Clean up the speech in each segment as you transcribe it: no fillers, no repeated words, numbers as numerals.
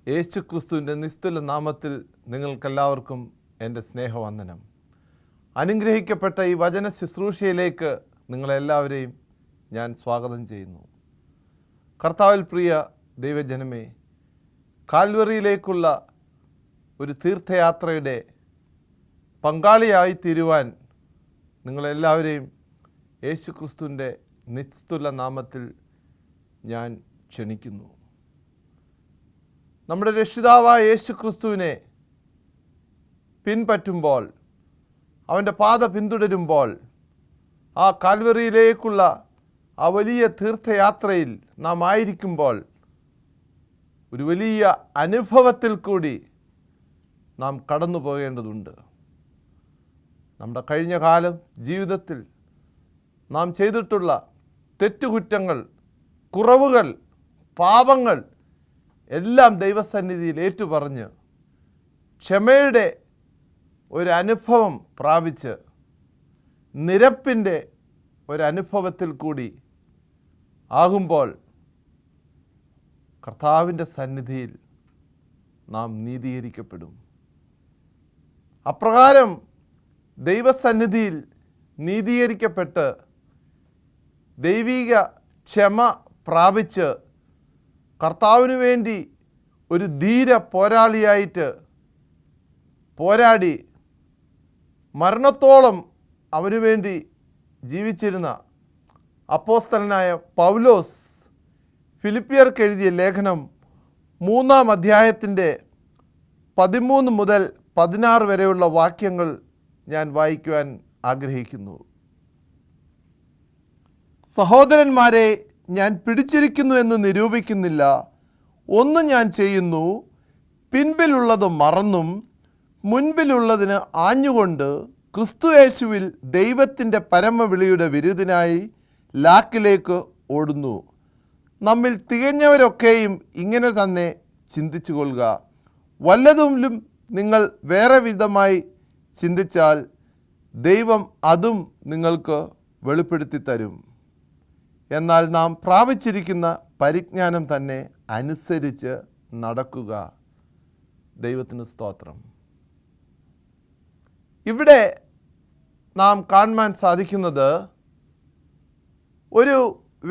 യേശു ക്രിസ്തുവിൻ്റെ നിസ്തുല നാമത്തിൽ നിങ്ങൾക്കെല്ലാവർക്കും എൻ്റെ സ്നേഹവന്ദനം. അനുഗ്രഹിക്കപ്പെട്ട ഈ വചന ശുശ്രൂഷയിലേക്ക് നിങ്ങളെല്ലാവരെയും ഞാൻ സ്വാഗതം ചെയ്യുന്നു. കർത്താവിൽ പ്രിയ ദൈവജനമേ, കാൽവറിയിലേക്കുള്ള ഒരു തീർത്ഥയാത്രയുടെ പങ്കാളിയായി തീരുവാൻ നിങ്ങളെല്ലാവരെയും യേശു ക്രിസ്തുവിൻ്റെ നിസ്തുല നാമത്തിൽ ഞാൻ ക്ഷണിക്കുന്നു. നമ്മുടെ രക്ഷിതാവായ യേശു ക്രിസ്തുവിനെ പിൻപറ്റുമ്പോൾ, അവൻ്റെ പാത പിന്തുടരുമ്പോൾ, ആ കാൽവറിയിലേക്കുള്ള ആ വലിയ തീർത്ഥയാത്രയിൽ നാം ആയിരിക്കുമ്പോൾ ഒരു വലിയ അനുഭവത്തിൽ കൂടി നാം കടന്നു പോകേണ്ടതുണ്ട്. നമ്മുടെ കഴിഞ്ഞ കാലം ജീവിതത്തിൽ നാം ചെയ്തിട്ടുള്ള തെറ്റുകുറ്റങ്ങൾ, കുറവുകൾ, പാപങ്ങൾ എല്ലാം ദൈവസന്നിധിയിൽ ഏറ്റുപറഞ്ഞ് ക്ഷമയുടെ ഒരു അനുഭവം പ്രാപിച്ച് നിരപ്പിൻ്റെ ഒരനുഭവത്തിൽ കൂടി ആകുമ്പോൾ കർത്താവിൻ്റെ സന്നിധിയിൽ നാം നീതീകരിക്കപ്പെടും. അപ്രകാരം ദൈവസന്നിധിയിൽ നീതീകരിക്കപ്പെട്ട് ദൈവിക ക്ഷമ പ്രാപിച്ച് കർത്താവിന് വേണ്ടി ഒരു ധീര പോരാളിയായിട്ട് പോരാടി മരണത്തോളം അവനു വേണ്ടി ജീവിച്ചിരുന്ന അപ്പോസ്തലനായ പൗലോസ് ഫിലിപ്പിയർക്ക് എഴുതിയ ലേഖനം 3-ാം അധ്യായത്തിൻ്റെ 13 മുതൽ 16 വരെയുള്ള വാക്യങ്ങൾ ഞാൻ വായിക്കുവാൻ ആഗ്രഹിക്കുന്നു. സഹോദരന്മാരെ, ഞാൻ പിടിച്ചിരിക്കുന്നു എന്ന് നിരൂപിക്കുന്നില്ല. ഒന്ന് ഞാൻ ചെയ്യുന്നു, പിൻപിലുള്ളത് മറന്നും മുൻപിലുള്ളതിന് ആഞ്ഞുകൊണ്ട് ക്രിസ്തുയേശുവിൽ ദൈവത്തിൻ്റെ പരമവിളിയുടെ വിരുദിനായി ലാക്കിലേക്ക് ഓടുന്നു. നമ്മിൽ തികഞ്ഞവരൊക്കെയും ഇങ്ങനെ തന്നെ ചിന്തിച്ചു കൊള്ളുക. വല്ലതും നിങ്ങൾ വേറെ വിധമായി ചിന്തിച്ചാൽ ദൈവം അതും നിങ്ങൾക്ക് വെളിപ്പെടുത്തി തരും. എന്നാൽ നാം പ്രാപിച്ചിരിക്കുന്ന പരിജ്ഞാനം തന്നെ അനുസരിച്ച് നടക്കുക. ദൈവത്തിന് സ്തോത്രം. ഇവിടെ നാം കാണുവാൻ സാധിക്കുന്നത് ഒരു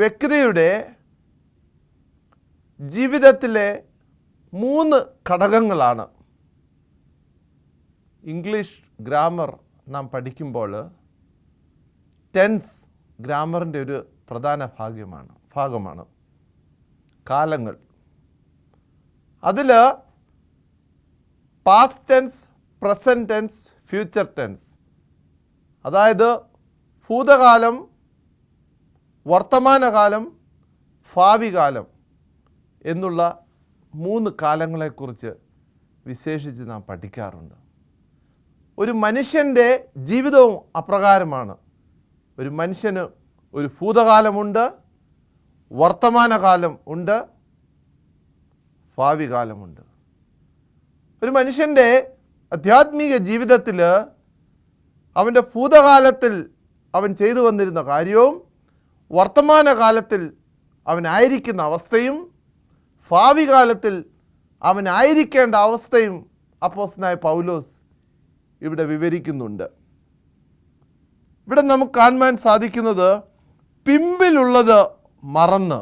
വ്യക്തിയുടെ ജീവിതത്തിലെ 3 ഘടകങ്ങളാണ്. ഇംഗ്ലീഷ് ഗ്രാമർ നാം പഠിക്കുമ്പോൾ ടെൻസ് ഗ്രാമറിൻ്റെ ഒരു പ്രധാന ഭാഗമാണ് കാലങ്ങൾ. അതിൽ past tense, present tense, future tense, അതായത് ഭൂതകാലം, വർത്തമാനകാലം, ഭാവി കാലം എന്നുള്ള 3 കാലങ്ങളെക്കുറിച്ച് വിശേഷിച്ച് നാം പഠിക്കാറുണ്ട്. ഒരു മനുഷ്യൻ്റെ ജീവിതവും അപ്രകാരമാണ്. ഒരു മനുഷ്യന് ഒരു ഭൂതകാലമുണ്ട്, വർത്തമാനകാലം ഉണ്ട്, ഭാവി കാലമുണ്ട്. ഒരു മനുഷ്യൻ്റെ ആധ്യാത്മിക ജീവിതത്തിൽ അവൻ്റെ ഭൂതകാലത്തിൽ അവൻ ചെയ്തു വന്നിരുന്ന കാര്യവും വർത്തമാനകാലത്തിൽ അവനായിരിക്കുന്ന അവസ്ഥയും ഭാവി കാലത്തിൽ അവനായിരിക്കേണ്ട അവസ്ഥയും അപ്പോസ്തലനായ പൗലോസ് ഇവിടെ വിവരിക്കുന്നുണ്ട്. ഇവിടെ നമുക്ക് കാണുവാൻ സാധിക്കുന്നത് പിമ്പിലുള്ളത് മറന്ന്,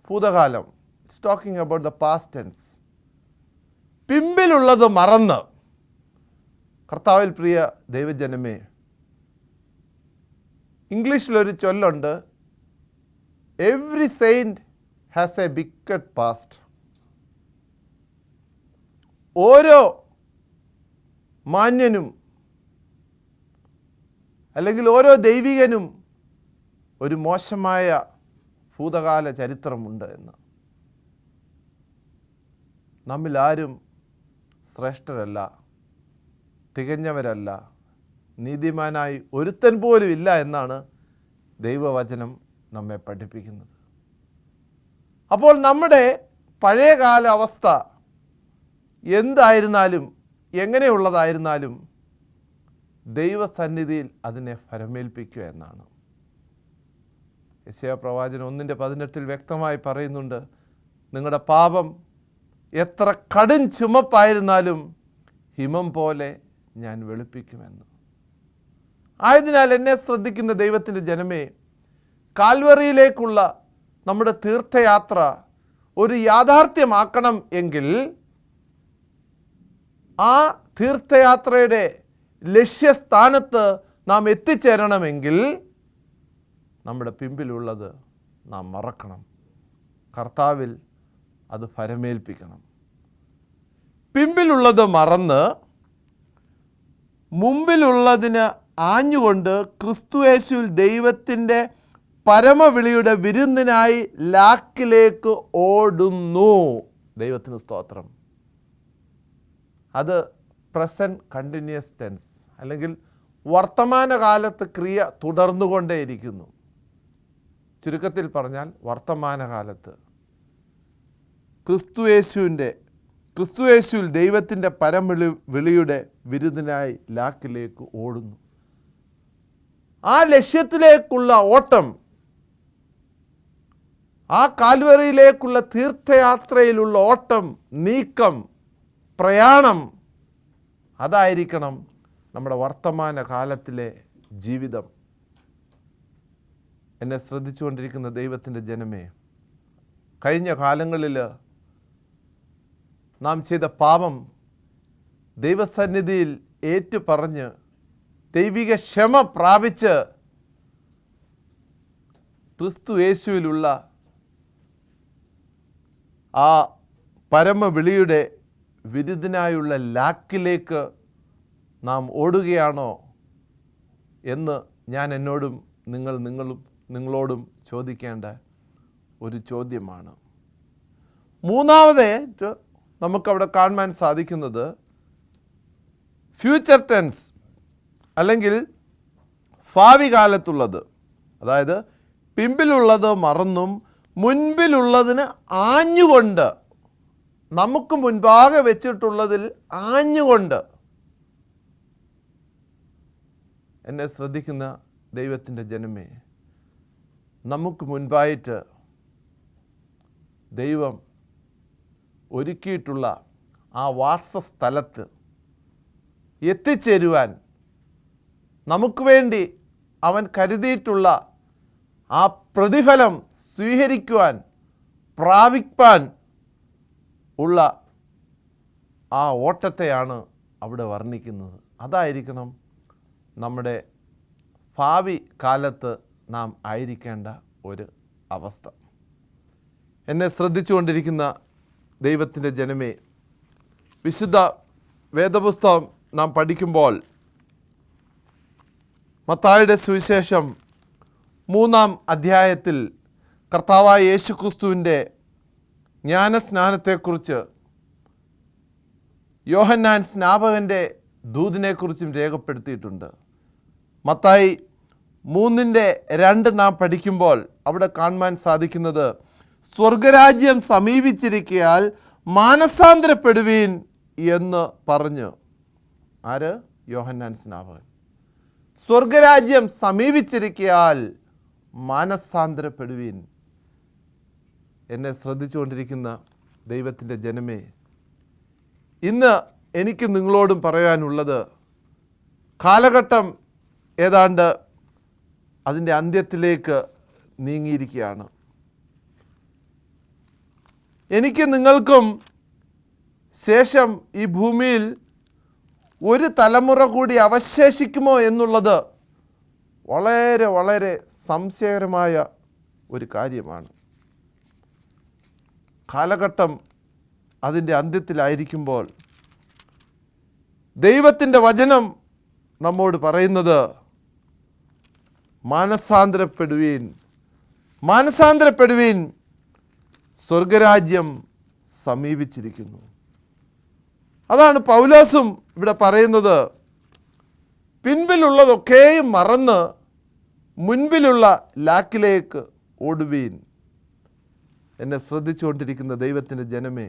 ഭൂതകാലം, it's talking about the past tense. പിമ്പിലുള്ളത് മറന്ന്. കർത്താവിൽ പ്രിയ ദൈവജനമേ, ഇംഗ്ലീഷിലൊരു ചൊല്ലുണ്ട്, every saint has a wicked past. ഓരോ മാന്യനും അല്ലെങ്കിൽ ഓരോ ദൈവികനും ഒരു മോശമായ ഭൂതകാല ചരിത്രമുണ്ട് എന്ന്. നമ്മിൽ ആരും ശ്രേഷ്ഠരല്ല, തികഞ്ഞവരല്ല, നീതിമാനായി ഒരുത്തൻ പോലും ഇല്ല എന്നാണ് ദൈവവചനം നമ്മെ പഠിപ്പിക്കുന്നത്. അപ്പോൾ നമ്മുടെ പഴയകാല അവസ്ഥ എന്തായിരുന്നാലും എങ്ങനെയുള്ളതായിരുന്നാലും ദൈവസന്നിധിയിൽ അതിനെ ഫലമേൽപ്പിക്കുക എന്നാണ്. യെശയ്യാ പ്രവാചകൻ 1:18 വ്യക്തമായി പറയുന്നുണ്ട്, നിങ്ങളുടെ പാപം എത്ര കടും ചുമപ്പായിരുന്നാലും ഹിമം പോലെ ഞാൻ വെളുപ്പിക്കുമെന്ന്. ആയതിനാൽ എന്നെ ശ്രദ്ധിക്കുന്ന ദൈവത്തിൻ്റെ ജനമേ, കാൽവറിയിലേക്കുള്ള നമ്മുടെ തീർത്ഥയാത്ര ഒരു യാഥാർത്ഥ്യമാക്കണം എങ്കിൽ ആ തീർത്ഥയാത്രയുടെ ലക്ഷ്യസ്ഥാനത്ത് നാം എത്തിച്ചേരണമെങ്കിൽ നമ്മുടെ പിമ്പിലുള്ളത് നാം മറക്കണം. കർത്താവിൽ അത് ഫലമേൽപ്പിക്കണം. പിമ്പിലുള്ളത് മറന്ന് മുമ്പിലുള്ളതിന് ആഞ്ഞുകൊണ്ട് ക്രിസ്തുയേശുവിൽ ദൈവത്തിൻ്റെ പരമവിളിയുടെ വിരുന്നിനായി ലാക്കിലേക്ക് ഓടുന്നു. ദൈവത്തിന് സ്തോത്രം. അത് പ്രസൻറ്റ് കണ്ടിന്യൂസ് ടെൻസ്, അല്ലെങ്കിൽ വർത്തമാനകാലത്ത് ക്രിയ തുടർന്നുകൊണ്ടേയിരിക്കുന്നു. ചുരുക്കത്തിൽ പറഞ്ഞാൽ വർത്തമാനകാലത്ത് ക്രിസ്തുയേശുവിൽ ദൈവത്തിൻ്റെ പരമവിളിയുടെ വിരുന്നിനായി ലാക്കിലേക്ക് ഓടുന്നു. ആ ലക്ഷ്യത്തിലേക്കുള്ള ഓട്ടം, ആ കാൽവറിയിലേക്കുള്ള തീർത്ഥയാത്രയിലുള്ള ഓട്ടം, നീക്കം, പ്രയാണം, അതായിരിക്കണം നമ്മുടെ വർത്തമാന കാലത്തിലെ ജീവിതം. എന്നെ ശ്രദ്ധിച്ചുകൊണ്ടിരിക്കുന്ന ദൈവത്തിൻ്റെ ജനമേ, കഴിഞ്ഞ കാലങ്ങളിൽ നാം ചെയ്ത പാപം ദൈവസന്നിധിയിൽ ഏറ്റുപറഞ്ഞ് ദൈവിക ക്ഷമ പ്രാപിച്ച് ക്രിസ്തു യേശുവിലുള്ള ആ പരമവിളിയുടെ വിരുദിനായുള്ള ലാക്കിലേക്ക് നാം ഓടുകയാണോ എന്ന് ഞാൻ എന്നോടും നിങ്ങളോടും ചോദിക്കേണ്ട ഒരു ചോദ്യമാണ്. മൂന്നാമതായിട്ട് നമുക്കവിടെ കാണുവാൻ സാധിക്കുന്നത് ഫ്യൂച്ചർ ടെൻസ്, അല്ലെങ്കിൽ ഭാവി കാലത്തുള്ളത്. അതായത് പിമ്പിലുള്ളത് മറന്നും മുൻപിലുള്ളതിന് ആഞ്ഞുകൊണ്ട്, നമുക്ക് മുൻപാകെ വെച്ചിട്ടുള്ളതിൽ ആഞ്ഞുകൊണ്ട്. എന്നെ ശ്രദ്ധിക്കുന്ന ദൈവത്തിൻ്റെ ജനമേ, നമുക്ക് മുൻപായിട്ട് ദൈവം ഒരുക്കിയിട്ടുള്ള ആ വാസസ്ഥലത്ത് എത്തിച്ചേരുവാൻ, നമുക്ക് വേണ്ടി അവൻ കരുതിയിട്ടുള്ള ആ പ്രതിഫലം സ്വീകരിക്കുവാൻ, പ്രാപിപ്പാൻ ഉള്ള ആ ഓട്ടത്തെയാണ് അവിടെ വർണ്ണിക്കുന്നത്. അതായിരിക്കണം നമ്മുടെ ഭാവി കാലത്ത് നാം ആയിരിക്കേണ്ട ഒരു അവസ്ഥ. എന്നെ ശ്രദ്ധിച്ചുകൊണ്ടിരിക്കുന്ന ദൈവത്തിൻ്റെ ജനമേ, വിശുദ്ധ വേദപുസ്തകം നാം പഠിക്കുമ്പോൾ മത്തായിയുടെ സുവിശേഷം 3-ാം അധ്യായത്തിൽ കർത്താവായ യേശുക്രിസ്തുവിൻ്റെ ജ്ഞാനസ്നാനത്തെക്കുറിച്ച്, യോഹന്നാൻ സ്നാപകൻ്റെ ദൂതിനെക്കുറിച്ചും രേഖപ്പെടുത്തിയിട്ടുണ്ട്. മത്തായി 3:2 നാം പഠിക്കുമ്പോൾ അവിടെ കാണുവാൻ സാധിക്കുന്നത്, സ്വർഗരാജ്യം സമീപിച്ചിരിക്കയാൽ മാനസാന്തരപ്പെടുവീൻ എന്ന് പറഞ്ഞു. ആര്? യോഹന്നാൻ സ്നാപകൻ. സ്വർഗരാജ്യം സമീപിച്ചിരിക്കയാൽ മാനസാന്തരപ്പെടുവീൻ. എന്നെ ശ്രദ്ധിച്ചുകൊണ്ടിരിക്കുന്ന ദൈവത്തിൻ്റെ ജനമേ, ഇന്ന് എനിക്ക് നിങ്ങളോടും പറയാനുള്ളത്, കാലഘട്ടം ഏതാണ്ട് അതിൻ്റെ അന്ത്യത്തിലേക്ക് നീങ്ങിയിരിക്കുകയാണ്. എനിക്ക് നിങ്ങൾക്കും ശേഷം ഈ ഭൂമിയിൽ ഒരു തലമുറ കൂടി അവശേഷിക്കുമോ എന്നുള്ളത് വളരെ വളരെ സംശയകരമായ ഒരു കാര്യമാണ്. കാലഘട്ടം അതിൻ്റെ അന്ത്യത്തിലായിരിക്കുമ്പോൾ ദൈവത്തിൻ്റെ വചനം നമ്മോട് പറയുന്നത്, മാനസാന്തരപ്പെടുവീൻ, മാനസാന്തരപ്പെടുവീൻ, സ്വർഗരാജ്യം സമീപിച്ചിരിക്കുന്നു. അതാണ് പൗലോസും ഇവിടെ പറയുന്നത്. പിൻപിലുള്ളതൊക്കെയും മറന്ന് മുൻപിലുള്ള ലാക്കിലേക്ക് ഓടുവീൻ. എന്നെ ശ്രദ്ധിച്ചുകൊണ്ടിരിക്കുന്ന ദൈവത്തിൻ്റെ ജനമേ,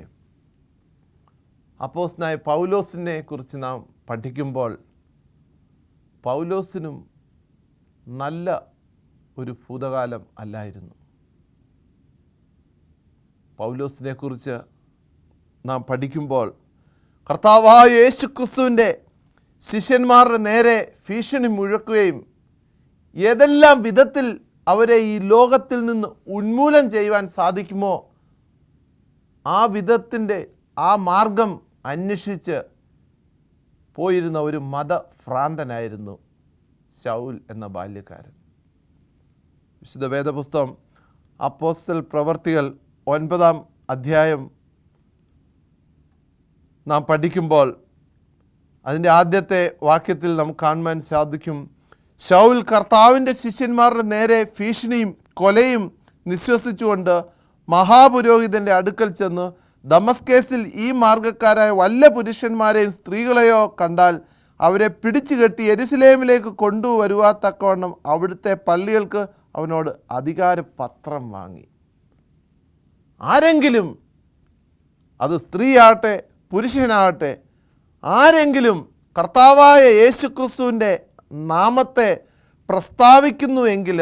അപ്പോസ്തലനായ പൗലോസിനെ കുറിച്ച് നാം പഠിക്കുമ്പോൾ, പൗലോസിനും നല്ല ഒരു ഭൂതകാലം അല്ലായിരുന്നു. പൗലോസിനെ കുറിച്ച് നാം പഠിക്കുമ്പോൾ കർത്താവായ യേശു ക്രിസ്തുവിൻ്റെ ശിഷ്യന്മാരുടെ നേരെ ഭീഷണി മുഴക്കുകയും ഏതെല്ലാം വിധത്തിൽ അവരെ ഈ ലോകത്തിൽ നിന്ന് ഉന്മൂലനം ചെയ്യുവാൻ സാധിക്കുമോ ആ വിധത്തിൻ്റെ ആ മാർഗം അന്വേഷിച്ച് പോയിരുന്ന ഒരു മതഭ്രാന്തനായിരുന്നു ശൗൽ എന്ന ബാല്യക്കാരൻ. വിശുദ്ധ വേദപുസ്തകം അപ്പോസ്തല പ്രവർത്തികൾ 9-ാം അധ്യായം നാം പഠിക്കുമ്പോൾ അതിൻ്റെ ആദ്യത്തെ വാക്യത്തിൽ നമുക്ക് കാണുവാൻ സാധിക്കും, ശൗൽ കർത്താവിൻ്റെ ശിഷ്യന്മാരുടെ നേരെ ഭീഷണിയും കൊലയും നിശ്വസിച്ചുകൊണ്ട് മഹാപുരോഹിതൻ്റെ അടുക്കൽ ചെന്ന്, ദമസ്കേസിൽ ഈ മാർഗക്കാരായ വല്ല പുരുഷന്മാരെയും സ്ത്രീകളെയോ കണ്ടാൽ അവരെ പിടിച്ചു കെട്ടി യെരുശലേമിലേക്ക് കൊണ്ടുവരുവാത്തക്കവണ്ണം അവിടുത്തെ പള്ളികൾക്ക് അവനോട് അധികാരപത്രം വാങ്ങി. ആരെങ്കിലും, അത് സ്ത്രീയാകട്ടെ പുരുഷനാകട്ടെ, ആരെങ്കിലും കർത്താവായ യേശുക്രിസ്തുവിൻ്റെ നാമത്തെ പ്രസ്താവിക്കുന്നുവെങ്കിൽ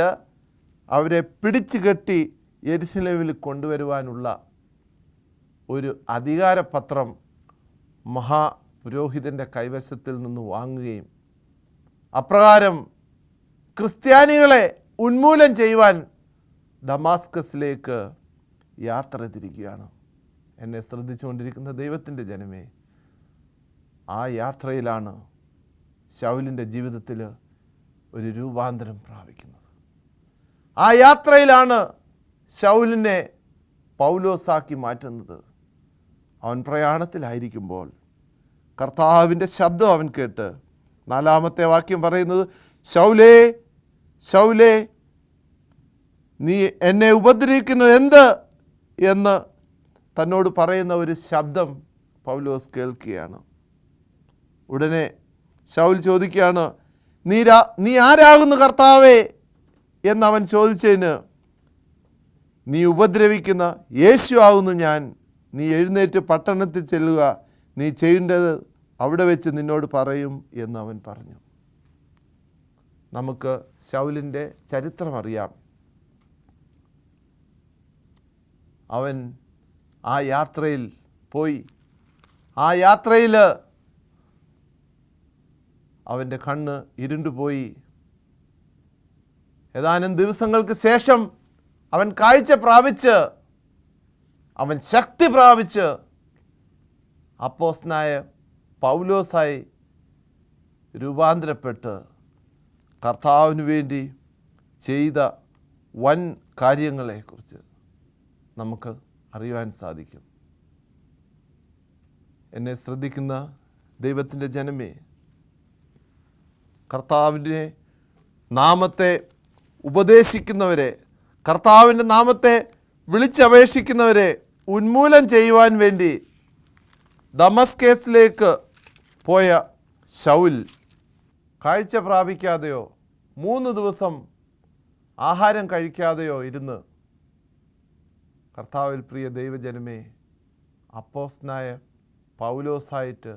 അവരെ പിടിച്ചു കെട്ടി യെരുശലേമിൽ കൊണ്ടുവരുവാനുള്ള ഒരു അധികാരപത്രം മഹാപുരോഹിതൻ്റെ കൈവശത്തിൽ നിന്ന് വാങ്ങുകയും അപ്രകാരം ക്രിസ്ത്യാനികളെ ഉന്മൂലനം ചെയ്യുവാൻ ദമാസ്കസിലേക്ക് യാത്ര തിരിക്കുകയാണ്. എന്നെ ശ്രദ്ധിച്ചുകൊണ്ടിരിക്കുന്ന ദൈവത്തിൻ്റെ ജനമേ, ആ യാത്രയിലാണ് ശൗലിൻ്റെ ജീവിതത്തിൽ ഒരു രൂപാന്തരം പ്രാപിക്കുന്നത്. ആ യാത്രയിലാണ് ശൗലിനെ പൗലോസാക്കി മാറ്റുന്നത്. അവൻ പ്രയാണത്തിലായിരിക്കുമ്പോൾ കർത്താവിൻ്റെ ശബ്ദം അവൻ കേട്ട് 4-ാമത്തെ വാക്യം പറയുന്നത്, ശൗലേ ശൗലേ നീ എന്നെ ഉപദ്രവിക്കുന്നത് എന്ത് എന്ന് തന്നോട് പറയുന്ന ഒരു ശബ്ദം പൗലോസ് കേൾക്കുകയാണ്. ഉടനെ ശൗൽ ചോദിക്കുകയാണ്, നീ ആരാകുന്നു കർത്താവേ എന്നവൻ ചോദിച്ചതിന്, നീ ഉപദ്രവിക്കുന്ന യേശു ആകുന്നു ഞാൻ. നീ എഴുന്നേറ്റ് പട്ടണത്തിൽ ചെല്ലുക, നീ ചെയ്യേണ്ടത് അവിടെ വെച്ച് നിന്നോട് പറയും എന്ന് അവൻ പറഞ്ഞു. നമുക്ക് ശൗലിൻ്റെ ചരിത്രം അറിയാം. അവൻ ആ യാത്രയിൽ പോയി. ആ യാത്രയിൽ അവൻ്റെ കണ്ണ് ഇരുണ്ടുപോയി. ഏതാനും ദിവസങ്ങൾക്ക് ശേഷം അവൻ കാഴ്ച പ്രാപിച്ച്, അവൻ ശക്തി പ്രാപിച്ച് അപ്പോസ്തലനായ പൗലോസായി രൂപാന്തരപ്പെട്ട് കർത്താവിന് വേണ്ടി ചെയ്ത വൻ കാര്യങ്ങളെക്കുറിച്ച് നമുക്ക് അറിയുവാൻ സാധിക്കും. എന്നെ ശ്രദ്ധിക്കുന്ന ദൈവത്തിൻ്റെ ജനമേ, കർത്താവിൻ്റെ നാമത്തെ ഉപദേശിക്കുന്നവരെ, കർത്താവിൻ്റെ നാമത്തെ വിളിച്ചപേക്ഷിക്കുന്നവരെ ഉന്മൂലനം ചെയ്യുവാൻ വേണ്ടി ദമസ്കേസിലേക്ക് പോയ ശൗൽ കാഴ്ച പ്രാപിക്കാതെയോ 3 ദിവസം ആഹാരം കഴിക്കാതെയോ ഇരുന്ന് കർത്താവിൽ പ്രിയ ദൈവജനമേ അപ്പോസ്തലനായ പൗലോസായിട്ട്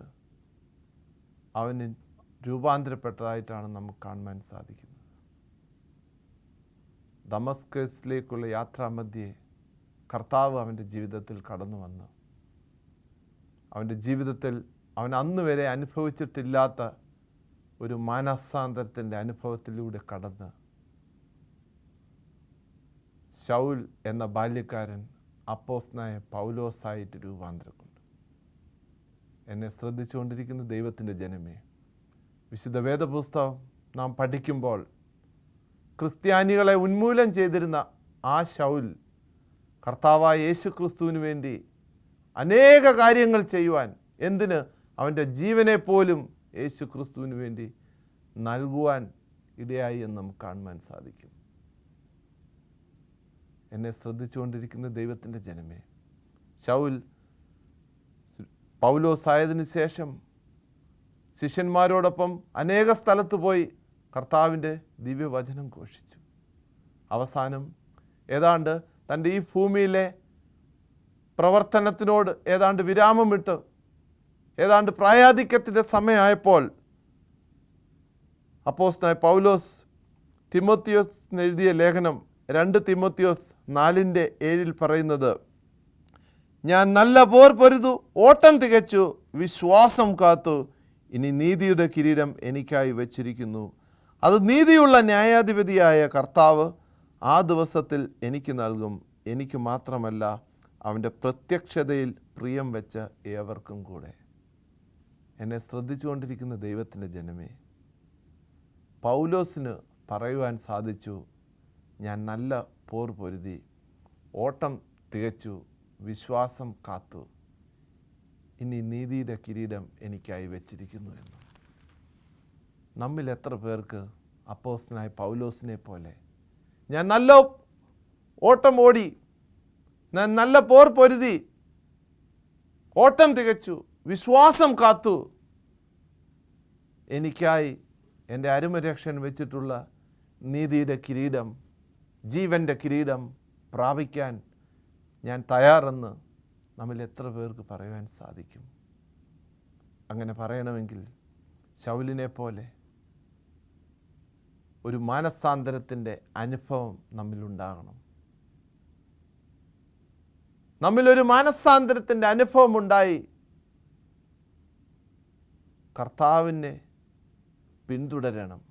അവന് രൂപാന്തരപ്പെട്ടതായിട്ടാണ് നമുക്ക് കാണുവാൻ സാധിക്കുന്നത്. ദമസ്കസിലേക്കുള്ള യാത്രാമധ്യേ കർത്താവ് അവൻ്റെ ജീവിതത്തിൽ കടന്നു വന്നു. അവൻ്റെ ജീവിതത്തിൽ അവൻ അന്ന് വരെ അനുഭവിച്ചിട്ടില്ലാത്ത ഒരു മാനസാന്തരത്തിൻ്റെ അനുഭവത്തിലൂടെ കടന്ന് ശൗൽ എന്ന ബാല്യക്കാരൻ അപ്പോസ്തലനായ പൗലോസായിട്ട് രൂപാന്തരം കൊണ്ടു. എന്നെ ശ്രദ്ധിച്ചുകൊണ്ടിരിക്കുന്ന ദൈവത്തിൻ്റെ ജനമേ, വിശുദ്ധ വേദപുസ്തകം നാം പഠിക്കുമ്പോൾ ക്രിസ്ത്യാനികളെ ഉന്മൂലനം ചെയ്തിരുന്ന ആ ശൗൽ കർത്താവായ യേശു ക്രിസ്തുവിന് വേണ്ടി അനേക കാര്യങ്ങൾ ചെയ്യുവാൻ, എന്തിന് അവൻ്റെ ജീവനെ പോലും യേശു ക്രിസ്തുവിന് വേണ്ടി നൽകുവാൻ ഇടയായി എന്ന് നമുക്ക് കാണുവാൻ സാധിക്കും. എന്നെ ശ്രദ്ധിച്ചുകൊണ്ടിരിക്കുന്ന ദൈവത്തിൻ്റെ ജനമേ, ശൗൽ പൗലോസായതിനു ശേഷം ശിഷ്യന്മാരോടൊപ്പം അനേക സ്ഥലത്ത് പോയി കർത്താവിൻ്റെ ദിവ്യവചനം ഘോഷിച്ചു. അവസാനം ഏതാണ്ട് തൻ്റെ ഈ ഭൂമിയിലെ പ്രവർത്തനത്തിനോട് ഏതാണ്ട് വിരാമമിട്ട് ഏതാണ്ട് പ്രായാധിക്യത്തിൻ്റെ സമയമായപ്പോൾ അപ്പോസ്തലനായ പൗലോസ് തിമോത്തിയോസിന് എഴുതിയ ലേഖനം 2 തിമോത്തിയോസ് 4:7 പറയുന്നത്, ഞാൻ നല്ല പോർ പൊരുതു, ഓട്ടം തികച്ചു, വിശ്വാസം കാത്തു. ഇനി നീതിയുടെ കിരീടം എനിക്കായി വച്ചിരിക്കുന്നു. അത് നീതിയുള്ള ന്യായാധിപതിയായ കർത്താവ് ആ ദിവസത്തിൽ എനിക്ക് നൽകും. എനിക്ക് മാത്രമല്ല, അവൻ്റെ പ്രത്യക്ഷതയിൽ പ്രിയം വെച്ച ഏവർക്കും കൂടെ. എന്നെ ശ്രദ്ധിച്ചുകൊണ്ടിരിക്കുന്ന ദൈവത്തിൻ്റെ ജനമേ, പൗലോസിന് പറയുവാൻ സാധിച്ചു, ഞാൻ നല്ല പോർ പൊരുതി, ഓട്ടം തികച്ചു, വിശ്വാസം കാത്തു. ഇനി നീതിയുടെ കിരീടം എനിക്കായി വെച്ചിരിക്കുന്നു എന്ന്. നമ്മിൽ എത്ര പേർക്ക് അപ്പോസ്തലനായ പൗലോസിനെ പോലെ ഞാൻ നല്ല ഓട്ടം ഓടി, ഞാൻ നല്ല പോർ പൊരുതി, ഓട്ടം തികച്ചു, വിശ്വാസം കാത്തു, എനിക്കായി എൻ്റെ അരുമരക്ഷൻ വെച്ചിട്ടുള്ള നീതിയുടെ കിരീടം, ജീവൻ്റെ കിരീടം പ്രാപിക്കാൻ ഞാൻ തയ്യാറെന്ന് നമ്മിൽ എത്ര പേർക്ക് പറയുവാൻ സാധിക്കും? അങ്ങനെ പറയണമെങ്കിൽ ശൗലിനെ പോലെ ഒരു മാനസാന്തരത്തിൻ്റെ അനുഭവം നമ്മിലുണ്ടാകണം. നമ്മിലൊരു മാനസാന്തരത്തിൻ്റെ അനുഭവം ഉണ്ടായി കർത്താവിനെ പിന്തുടരണം.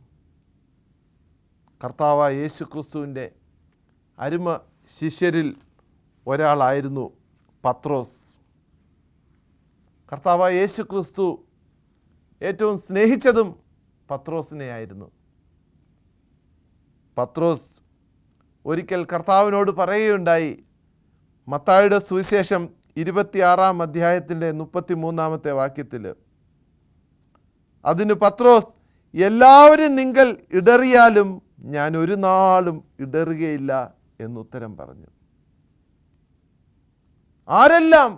കർത്താവായ യേശു ക്രിസ്തുവിൻ്റെ അരുമ ശിഷ്യരിൽ ഒരാളായിരുന്നു പത്രോസ്. കർത്താവായ യേശു ക്രിസ്തു ഏറ്റവും സ്നേഹിച്ചതും പത്രോസിനെ ആയിരുന്നു. പത്രോസ് ഒരിക്കൽ കർത്താവിനോട് പറയുകയുണ്ടായി, മത്തായിയുടെ സുവിശേഷം 26-ാം അധ്യായത്തിൻ്റെ 33-ാമത്തെ വാക്യത്തിൽ, അതിന് പത്രോസ്, എല്ലാവരും നിങ്ങൾ ഇടറിയാലും ഞാൻ ഒരു നാളും ഇടറുകയില്ല എന്നുത്തരം പറഞ്ഞു. ആരെല്ലാം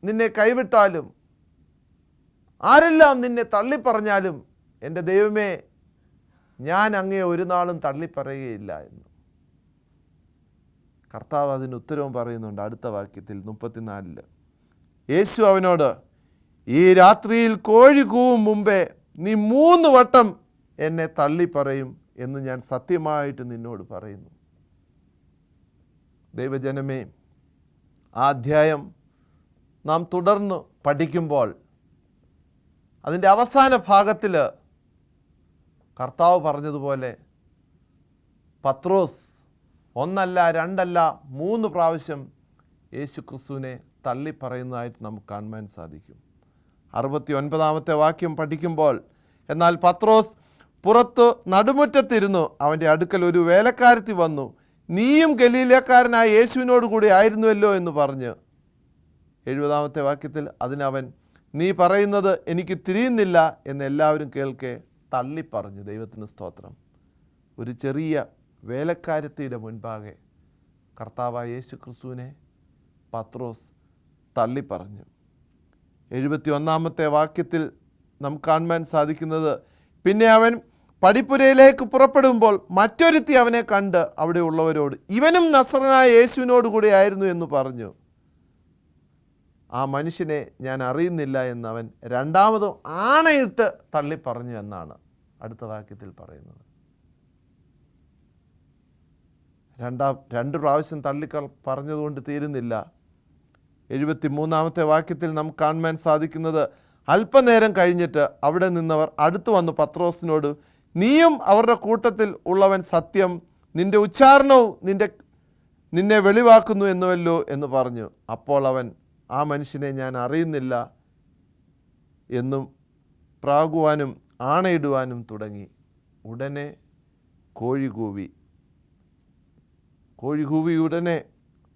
നിന്നെ കൈവിട്ടാലും, ആരെല്ലാം നിന്നെ തള്ളിപ്പറഞ്ഞാലും, എൻ്റെ ദൈവമേ, ഞാൻ അങ്ങയെ ഒരു നാളും തള്ളിപ്പറയുകയില്ല എന്ന് കർത്താവ് അതിന് ഉത്തരവും പറയുന്നുണ്ട്. അടുത്ത വാക്യത്തിൽ 34 യേശു അവനോട്, ഈ രാത്രിയിൽ കോഴി കൂവും മുമ്പേ നീ 3 വട്ടം എന്നെ തള്ളിപ്പറയും എന്ന് ഞാൻ സത്യമായിട്ട് നിന്നോട് പറയുന്നു. ദൈവജനമേ, ആ അധ്യായം നാം തുടർന്ന് പഠിക്കുമ്പോൾ അതിൻ്റെ അവസാന ഭാഗത്തിൽ കർത്താവ് പറഞ്ഞതുപോലെ പത്രോസ് 1 അല്ല 2 അല്ല 3 പ്രാവശ്യം യേശു ക്രിസ്തുവിനെ തള്ളിപ്പറയുന്നതായിട്ട് നമുക്ക് കാണുവാൻ സാധിക്കും. 69-ാമത്തെ വാക്യം പഠിക്കുമ്പോൾ, എന്നാൽ പത്രോസ് പുറത്ത് നടുമുറ്റത്തിരുന്നു. അവൻ്റെ അടുക്കൽ ഒരു വേലക്കാരത്തി വന്നു, നീയും ഗലീലക്കാരനായ യേശുവിനോട് കൂടി ആയിരുന്നുവല്ലോ എന്ന് പറഞ്ഞ്. 70-ാമത്തെ വാക്യത്തിൽ അതിനവൻ, നീ പറയുന്നത് എനിക്ക് തിരിയുന്നില്ല എന്ന് എല്ലാവരും കേൾക്കെ തള്ളിപ്പറഞ്ഞു. ദൈവത്തിന് സ്തോത്രം. ഒരു ചെറിയ വേലക്കാരത്തിയുടെ മുൻപാകെ കർത്താവായ യേശു ക്രിസ്തുവിനെ പത്രോസ് തള്ളിപ്പറഞ്ഞു. 71-ാമത്തെ വാക്യത്തിൽ നമുക്ക് കാണുവാൻ സാധിക്കുന്നത്, പിന്നെ അവൻ പടിപ്പുരയിലേക്ക് പുറപ്പെടുമ്പോൾ മറ്റൊരുത്തി അവനെ കണ്ട് അവിടെ ഉള്ളവരോട്, ഇവനും നസറനായ യേശുവിനോട് കൂടി ആയിരുന്നു എന്ന് പറഞ്ഞു. ആ മനുഷ്യനെ ഞാൻ അറിയുന്നില്ല എന്നവൻ രണ്ടാമതും ആണയിട്ട് തള്ളിപ്പറഞ്ഞു എന്നാണ് അടുത്ത വാക്യത്തിൽ പറയുന്നത്. 2 പ്രാവശ്യം പറഞ്ഞതുകൊണ്ട് തീരുന്നില്ല. 73-ാമത്തെ വാക്യത്തിൽ നമുക്ക് കാണുവാൻ സാധിക്കുന്നത്, അല്പനേരം കഴിഞ്ഞിട്ട് അവിടെ നിന്നവർ അടുത്തു വന്ന് പത്രോസിനോട്, നീയും അവരുടെ കൂട്ടത്തിൽ ഉള്ളവൻ സത്യം, നിൻ്റെ ഉച്ചാരണവും നിന്നെ വെളിവാക്കുന്നു എന്നുവല്ലോ എന്ന് പറഞ്ഞു. അപ്പോൾ അവൻ, ആ മനുഷ്യനെ ഞാൻ അറിയുന്നില്ല എന്നും പ്രാകുവാനും ആണയിടുവാനും തുടങ്ങി. ഉടനെ കോഴി കൂവി. ഉടനെ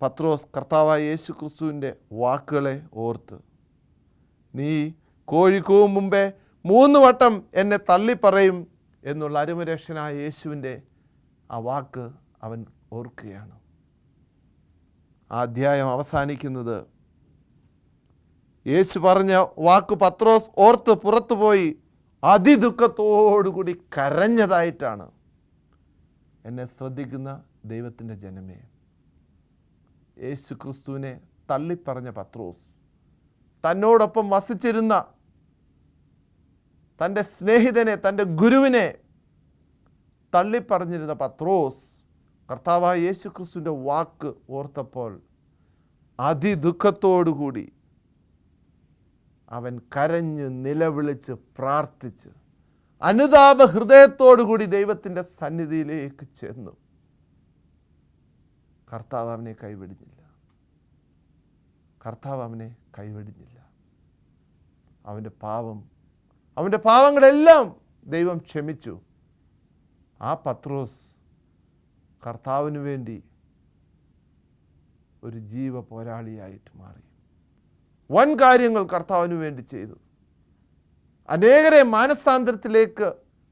പത്രോസ് കർത്താവായ യേശു ക്രിസ്തുവിൻ്റെ വാക്കുകളെ ഓർത്ത്, നീ കോഴി കൂവും മുമ്പേ 3 വട്ടം എന്നെ തള്ളിപ്പറയും എന്നുള്ള അരുമരക്ഷനായ യേശുവിൻ്റെ ആ വാക്ക് അവൻ ഓർക്കുകയാണ്. ആ അധ്യായം അവസാനിക്കുന്നത് യേശു പറഞ്ഞ വാക്ക് പത്രോസ് ഓർത്ത് പുറത്തുപോയി അതിദുഃഖത്തോടുകൂടി കരഞ്ഞതായിട്ടാണ്. എന്നെ ശ്രദ്ധിക്കുന്ന ദൈവത്തിൻ്റെ ജനമേ, യേശു ക്രിസ്തുവിനെ തള്ളിപ്പറഞ്ഞ പത്രോസ്, തന്നോടൊപ്പം വസിച്ചിരുന്ന തൻ്റെ സ്നേഹിതനെ, തൻ്റെ ഗുരുവിനെ തള്ളിപ്പറഞ്ഞിരുന്ന പത്രോസ് കർത്താവായ യേശു ക്രിസ്തുവിൻ്റെ വാക്ക് ഓർത്തപ്പോൾ അതിദുഃഖത്തോടുകൂടി അവൻ കരഞ്ഞ് നിലവിളിച്ച് പ്രാർത്ഥിച്ച് അനുതാപ ഹൃദയത്തോടുകൂടി ദൈവത്തിൻ്റെ സന്നിധിയിലേക്ക് ചെന്നു. കർത്താവ് അവനെ കൈവെടിഞ്ഞില്ല. കർത്താവ് അവനെ കൈവെടിഞ്ഞില്ല. അവൻ്റെ പാവങ്ങളെല്ലാം ദൈവം ക്ഷമിച്ചു. ആ പത്രോസ് കർത്താവിന് വേണ്ടി ഒരു ജീവ പോരാളിയായിട്ട് മാറി. വൻ കാര്യങ്ങൾ കർത്താവിന് വേണ്ടി ചെയ്തു. അനേകരെ മാനസാന്തരത്തിലേക്ക്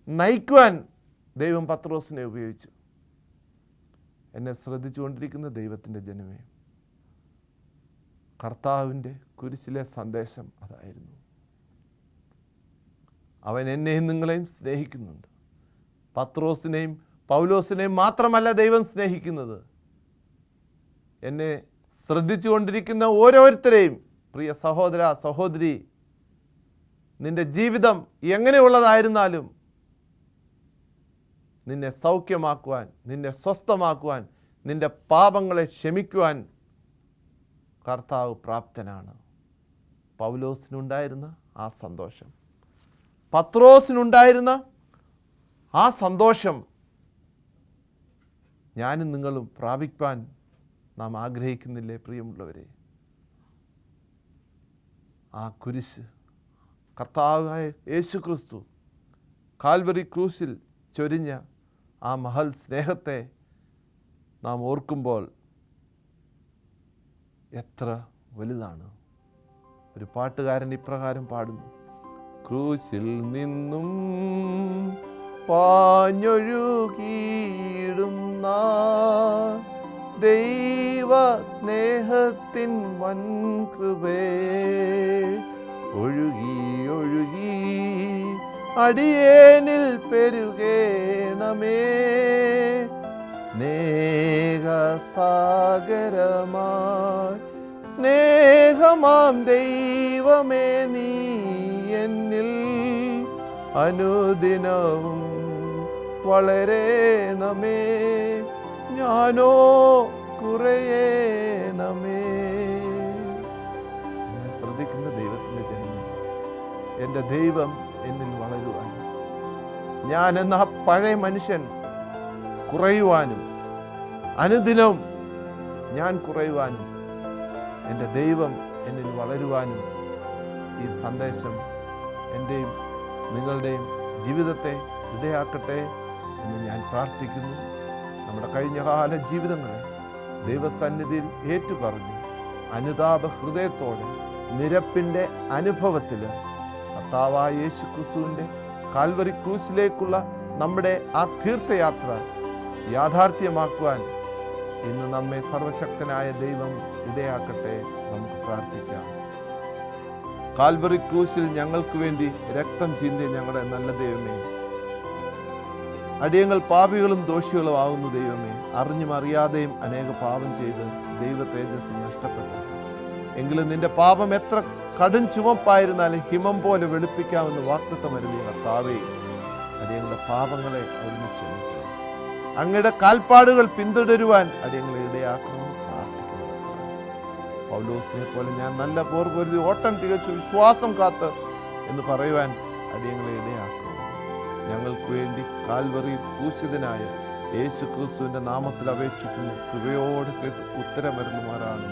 നയിക്കുവാൻ ദൈവം പത്രോസിനെ ഉപയോഗിച്ചു. എന്നെ ശ്രദ്ധിച്ചുകൊണ്ടിരിക്കുന്ന ദൈവത്തിൻ്റെ ജനമേ, കർത്താവിൻ്റെ കുരിശിലെ സന്ദേശം അതായിരുന്നു. അവൻ എന്നെയും നിങ്ങളെയും സ്നേഹിക്കുന്നുണ്ട്. പത്രോസിനെയും പൗലോസിനെയും മാത്രമല്ല ദൈവം സ്നേഹിക്കുന്നത്, എന്നെ ശ്രദ്ധിച്ചുകൊണ്ടിരിക്കുന്ന ഓരോരുത്തരെയും. പ്രിയ സഹോദര സഹോദരി, നിൻ്റെ ജീവിതം എങ്ങനെയുള്ളതായിരുന്നാലും നിന്നെ സൗഖ്യമാക്കുവാൻ, നിന്നെ സ്വസ്ഥമാക്കുവാൻ, നിൻ്റെ പാപങ്ങളെ ക്ഷമിക്കുവാൻ കർത്താവ് പ്രാപ്തനാണ്. പൗലോസിനുണ്ടായിരുന്ന ആ സന്തോഷം, പത്രോസിനുണ്ടായിരുന്ന ആ സന്തോഷം ഞാനും നിങ്ങളും പ്രാപിക്കാൻ നാം ആഗ്രഹിക്കുന്നില്ലേ പ്രിയമുള്ളവരെ? ആ കുരിശ്, കർത്താവായ യേശു ക്രിസ്തു കാൽവരി ക്രൂശിൽ ചൊരിഞ്ഞ ആ മഹൽ സ്നേഹത്തെ നാം ഓർക്കുമ്പോൾ എത്ര വലുതാണ്. ഒരു പാട്ടുകാരൻ ഇപ്രകാരം പാടുന്നു: ക്രൂശിൽ നിന്നും പാഞ്ഞൊഴുകിയിടുന്ന ദൈവ സ്നേഹത്തിൻ വൻകൃപേ, ഒഴുകി ഒഴുകി അടിയേനിൽ പെരുകേണമേ, സ്നേഹസാഗരമായി സ്നേഹമാം ദൈവമേ, നീ എന്നിൽ അനുദിനവും വളരേണമേ, ഞാനോ കുറയേണമേ. എന്നെ ശ്രദ്ധിക്കുന്ന ദൈവത്തിൻ്റെ ജനമേ, എൻ്റെ ദൈവം എന്നിൽ വളരുവാൻ, ഞാൻ എന്ന പഴയ മനുഷ്യൻ കുറയുവാനും അനുദിനം ഞാൻ കുറയുവാനും എൻ്റെ ദൈവം എന്നിൽ വളരുവാനും ഈ സന്ദേശം എൻ്റെയും നിങ്ങളുടെയും ജീവിതത്തെ ഇടയാക്കട്ടെ എന്ന് ഞാൻ പ്രാർത്ഥിക്കുന്നു. നമ്മുടെ കഴിഞ്ഞകാല ജീവിതങ്ങളെ ദൈവസന്നിധിയിൽ ഏറ്റുപറഞ്ഞ് അനുതാപ ഹൃദയത്തോടെ നിരപ്പിൻ്റെ അനുഭവത്തിൽ കർത്താവായ യേശു ക്രിസ്തുവിൻ്റെ കാൽവരി ക്രൂശിലേക്കുള്ള നമ്മുടെ ആ തീർത്ഥയാത്ര യാഥാർത്ഥ്യമാക്കുവാൻ ഇന്ന് നമ്മെ സർവശക്തനായ ദൈവം ഇടയാക്കട്ടെ. നമുക്ക് പ്രാർത്ഥിക്കാം. കാൽവറി ക്രൂശിൽ ഞങ്ങൾക്ക് വേണ്ടി രക്തം ചിന്തിയ ഞങ്ങളുടെ നല്ല ദൈവമേ, അടിയങ്ങൾ പാപികളും ദോഷികളും ആകുന്നു ദൈവമേ. അറിഞ്ഞും അറിയാതെയും അനേക പാപം ചെയ്ത് ദൈവ തേജസ് നഷ്ടപ്പെട്ടു. എങ്കിലും നിന്റെ പാപം എത്ര കടും ചുമപ്പായിരുന്നാലും ഹിമം പോലെ വെളുപ്പിക്കാമെന്ന് വാഗ്ദത്തം അരുളിയ കർത്താവേ, അടിയങ്ങളുടെ പാപങ്ങളെ അവിടുന്ന് ക്ഷമിക്കണം. അങ്ങയുടെ കാൽപ്പാടുകൾ പിന്തുടരുവാൻ അടിയങ്ങളെ ഇടയാക്കണമെന്ന് പ്രാർത്ഥിക്കുന്നു. പൗലോസിനെ പോലെ ഞാൻ നല്ല പോർ പൊരുതി ഓട്ടം തികച്ചു വിശ്വാസം കാത്ത് എന്ന് പറയുവാൻ അടിയങ്ങളെ ഇടയാക്കണം. ഞങ്ങൾക്ക് വേണ്ടി കാൽവറിയിൽ ക്രൂശിതനായ യേശു ക്രിസ്തുവിൻ്റെ നാമത്തിൽ അപേക്ഷിക്കുന്നു. കൃപയോട് കേട്ട് ഉത്തരമരുളുമാറാണ്.